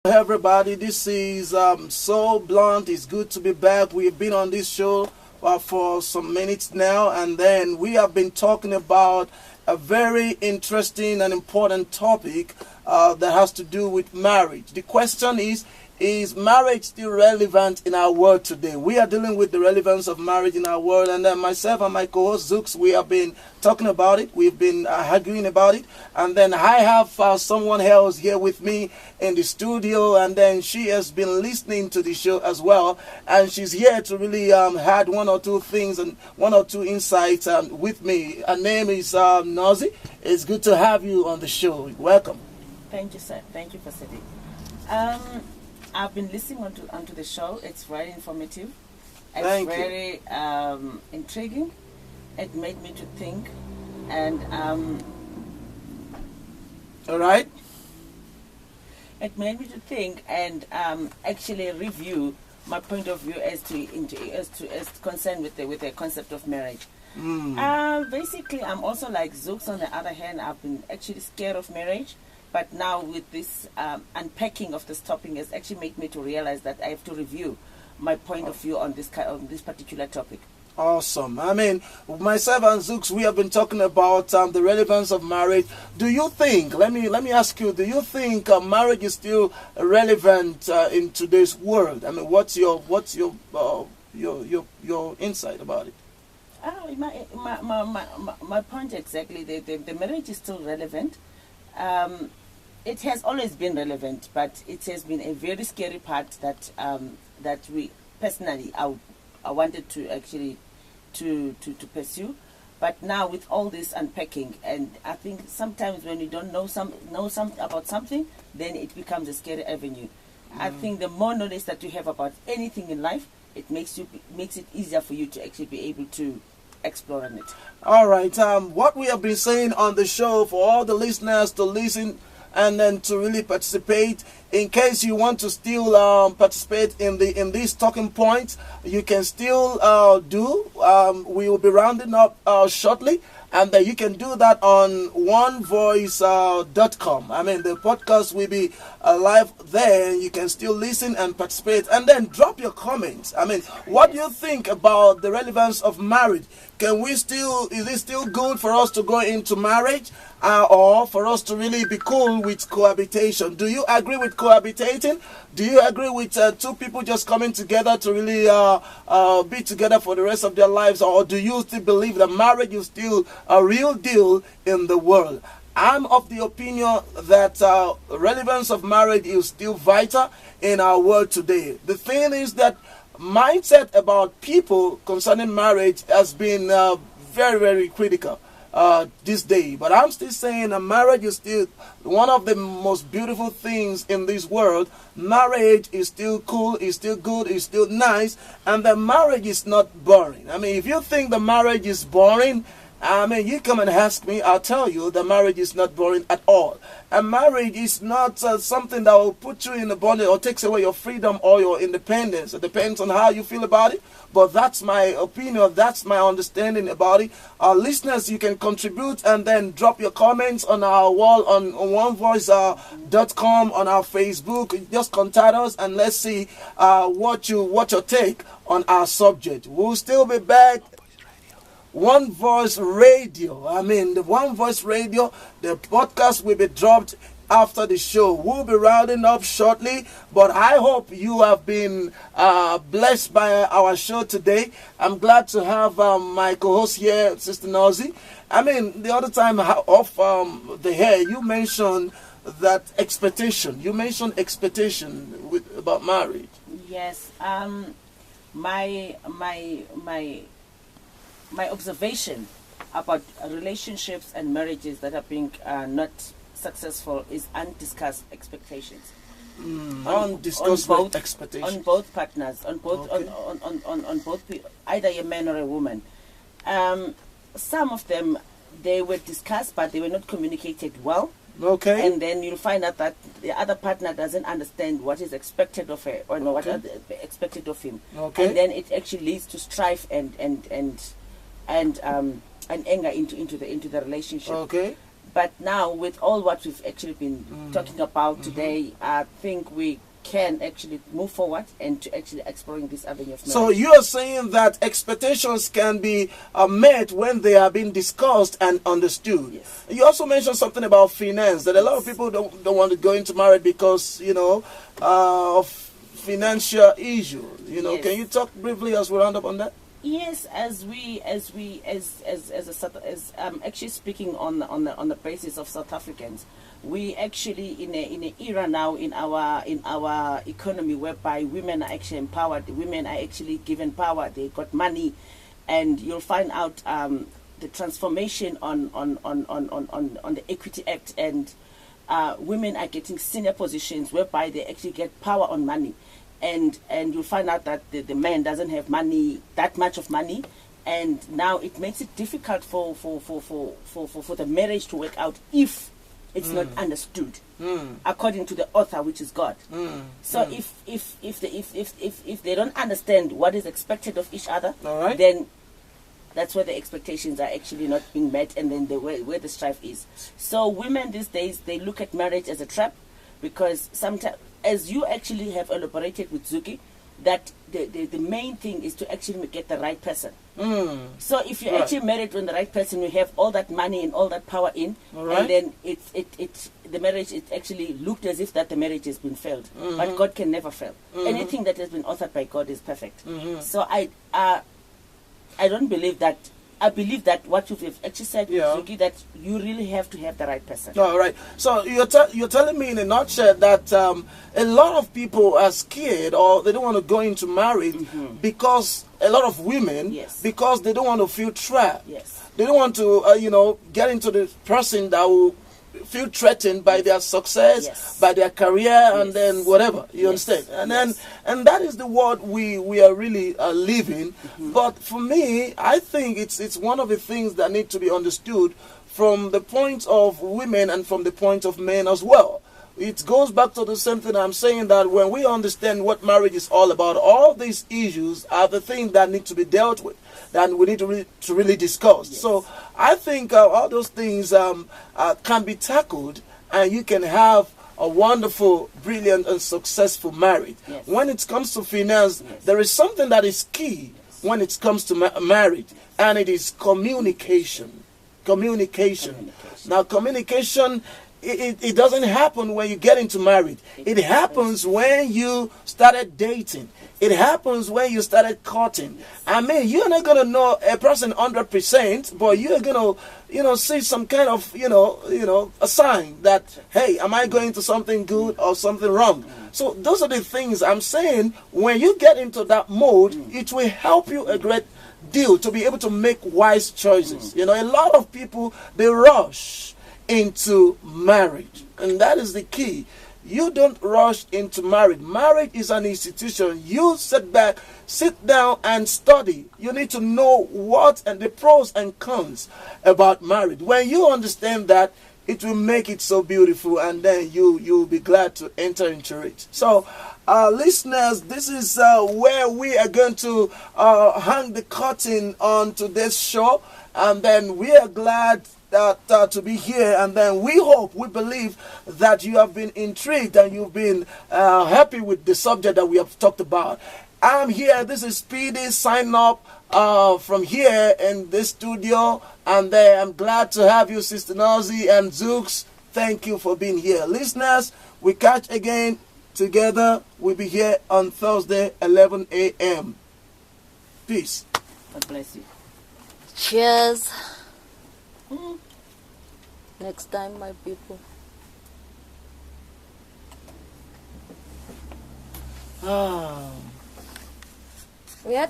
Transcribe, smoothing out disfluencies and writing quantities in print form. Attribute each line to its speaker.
Speaker 1: Everybody, this is So Blunt. It's good to be back. We've been on this show for some minutes now, and then we have been talking about a very interesting and important topic that has to do with marriage. The question is marriage still relevant in our world today? We are dealing with the relevance of marriage in our world, and then myself and my co-host Zooks, we have been talking about it. We've been arguing about it, and then I have someone else here with me in the studio, and then she has been listening to the show as well, and she's here to really add one or two things and one or two insights with me. Her name is Nazi. It's good to have you on the show. Welcome.
Speaker 2: Thank you, sir. Thank you for sitting. I've been listening onto the show. It's very informative. It's very intriguing. It made me to think, and
Speaker 1: all right.
Speaker 2: It made me to think and actually review my point of view as concerned with the concept of marriage. Basically, I'm also like Zooks. On the other hand, I've been actually scared of marriage. But now with this unpacking of this topic has actually made me to realize that I have to review my point of view on this particular topic.
Speaker 1: Awesome. I mean, myself and Zooks, we have been talking about the relevance of marriage. Do you think? Let me ask you. Do you think marriage is still relevant in today's world? I mean, what's your insight about it?
Speaker 2: My point exactly. The marriage is still relevant. It has always been relevant, but it has been a very scary part that we personally I wanted to actually to pursue. But now with all this unpacking, and I think sometimes when you don't know something about something, then it becomes a scary avenue. I think the more knowledge that you have about anything in life, it makes it easier for you to actually be able to explore on it.
Speaker 1: All right. What we have been saying on the show for all the listeners to listen and then to really participate. In case you want to still participate in these talking points, you can still do. We will be rounding up shortly, and you can do that on 1voice.com. I mean, the podcast will be live there. You can still listen and participate, and then drop your comments. I mean, what do you think about the relevance of marriage? Is it still good for us to go into marriage, or for us to really be cool with cohabitation? Do you agree with cohabitating? Do you agree with two people just coming together to really be together for the rest of their lives? Or do you still believe that marriage is still a real deal in the world? I'm of the opinion that relevance of marriage is still vital in our world today. The thing is that mindset about people concerning marriage has been very, very critical this day. But I'm still saying that marriage is still one of the most beautiful things in this world. Marriage is still cool, is still good, is still nice, and the marriage is not boring. I mean, if you think the marriage is boring, I mean, you come and ask me, I'll tell you the marriage is not boring at all. And marriage is not something that will put you in a bondage or takes away your freedom or your independence. It depends on how you feel about it. But that's my opinion. That's my understanding about it. Our listeners, you can contribute and then drop your comments on our wall on 1voice.com, on our Facebook. Just contact us and let's see what your take on our subject. We'll still be back. One Voice Radio. I mean, the One Voice Radio, the podcast will be dropped after the show. We'll be rounding up shortly, but I hope you have been blessed by our show today. I'm glad to have my co-host here, Sister Nazi. I mean, the other time off the hair, you mentioned that expectation. You mentioned expectation about marriage.
Speaker 2: Yes. My observation about relationships and marriages that are being not successful is undiscussed expectations.
Speaker 1: Undiscussed expectations
Speaker 2: on both partners, on both either a man or a woman. Some of them, they were discussed, but they were not communicated well.
Speaker 1: Okay.
Speaker 2: And then you'll find out that the other partner doesn't understand what is expected of her or what is expected of him.
Speaker 1: Okay.
Speaker 2: And then it actually leads to strife and anger into the relationship.
Speaker 1: Okay.
Speaker 2: But now, with all what we've actually been talking about today, I think we can actually move forward and to actually exploring this avenue of marriage.
Speaker 1: So you are saying that expectations can be met when they are being discussed and understood.
Speaker 2: Yes.
Speaker 1: You also mentioned something about finance, that a lot of people don't want to go into marriage because, of financial issues.
Speaker 2: Yes.
Speaker 1: Can you talk briefly as we round up on that?
Speaker 2: Yes, as actually speaking on the basis of South Africans, we actually in an era now in our economy whereby women are actually empowered, women are actually given power, they got money, and you'll find out the transformation on the Equity Act, and women are getting senior positions whereby they actually get power on money. And you'll find out that the man doesn't have money, that much of money, and now it makes it difficult for the marriage to work out if it's not understood according to the author, which is God. So if they don't understand what is expected of each other, then that's where the expectations are actually not being met, and then where the strife is. So women these days, they look at marriage as a trap, because sometimes, as you actually have elaborated with Zuki, that the main thing is to actually get the right person. So if you're actually married to the right person, you have all that money and all that power in, and then the marriage, it actually looked as if that the marriage has been failed. But God can never fail. Anything that has been authored by God is perfect. So I don't believe that. I believe that what you've actually said, Zuki, that you really have to have the right person.
Speaker 1: All right. So you're telling me in a nutshell that a lot of people are scared, or they don't want to go into marriage because a lot of women, because they don't want to feel trapped.
Speaker 2: Yes.
Speaker 1: They don't want to, get into the person that will feel threatened by their success, by their career, and then whatever. You understand? And that is the world we are really living. But for me, I think it's one of the things that need to be understood from the point of women and from the point of men as well. It goes back to the same thing I'm saying, that when we understand what marriage is all about, all these issues are the things that need to be dealt with, that we need to really discuss. So I think all those things can be tackled, and you can have a wonderful, brilliant, and successful marriage. When it comes to finance, there is something that is key when it comes to marriage, and it is communication. Communication. Now, communication, it doesn't happen when you get into marriage. It happens when you started dating. It happens when you started courting. I mean, you're not going to know a person 100%, but you're going to, see some kind of, a sign that, hey, am I going to something good or something wrong? So those are the things I'm saying. When you get into that mode, it will help you a great deal to be able to make wise choices. A lot of people, they rush into marriage, and that is the key. You don't rush into marriage. Marriage is an institution. You sit back, sit down and study. You need to know what and the pros and cons about marriage. When you understand that, it will make it so beautiful, and then you'll be glad to enter into it. So listeners, this is where we are going to hang the curtain on today's show, and then we are glad to be here, and then we believe that you have been intrigued and you've been happy with the subject that we have talked about. I'm here, this is Speedy, sign up from here in this studio, and I'm glad to have you, Sister Nazi and Zooks. Thank you for being here. Listeners, we catch again together. We'll be here on Thursday, 11 a.m. Peace.
Speaker 2: God bless you.
Speaker 3: Cheers. Next time, my people. We had